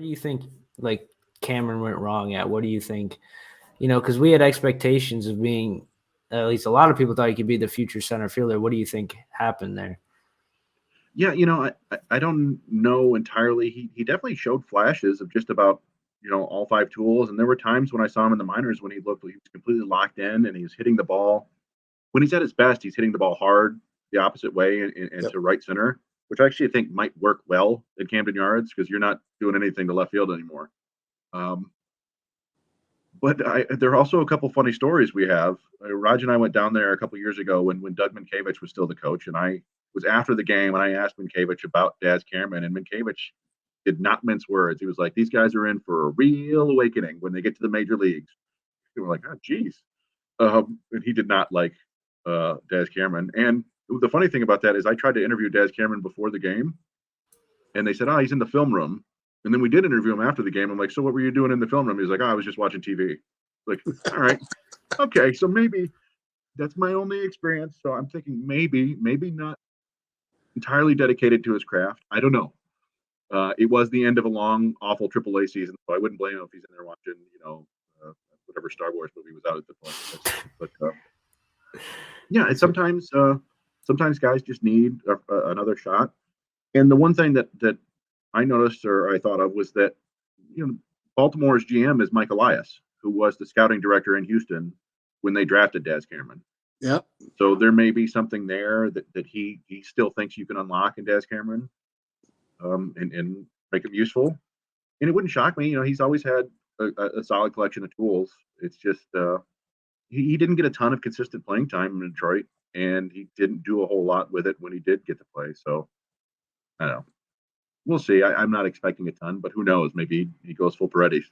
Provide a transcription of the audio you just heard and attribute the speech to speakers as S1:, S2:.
S1: do you think like Cameron went wrong at? What do you think? Because we had expectations of being, at least a lot of people thought he could be the future center fielder. What do you think happened there?
S2: Yeah, I don't know entirely. He definitely showed flashes of just about all five tools, and there were times when I saw him in the minors when he looked like he was completely locked in and he was hitting the ball. When he's at his best, he's hitting the ball hard the opposite way and
S3: Yep.
S2: to right center, which I actually think might work well at Camden Yards because you're not doing anything to left field anymore. Um, but there are also a couple funny stories we have. Raj and I went down there a couple years ago when Doug Minkiewicz was still the coach, and I was after the game and I asked Minkiewicz about Daz Cameron, and Minkiewicz did not mince words. He was like, "These guys are in for a real awakening when they get to the major leagues." And we're like, "Oh, geez," and he did not like Daz Cameron. And the funny thing about that is, I tried to interview Daz Cameron before the game, and they said, "Oh, he's in the film room." And then we did interview him after the game. I'm like, "So what were you doing in the film room?" He's like, "Oh, I was just watching TV." Like, all right, okay, so maybe that's my only experience. So I'm thinking maybe not entirely dedicated to his craft. I don't know. It was the end of a long, awful AAA season, so I wouldn't blame him if he's in there watching, whatever Star Wars movie was out at the point. But yeah, and sometimes guys just need another shot. And the one thing that I noticed or I thought of was that Baltimore's GM is Mike Elias, who was the scouting director in Houston when they drafted Daz Cameron.
S3: Yep.
S2: So there may be something there that he still thinks you can unlock in Daz Cameron, and make him useful. And it wouldn't shock me. He's always had a solid collection of tools. It's just he didn't get a ton of consistent playing time in Detroit, and he didn't do a whole lot with it when he did get to play. So I don't know. We'll see. I'm not expecting a ton, but who knows? Maybe he goes full Paredes.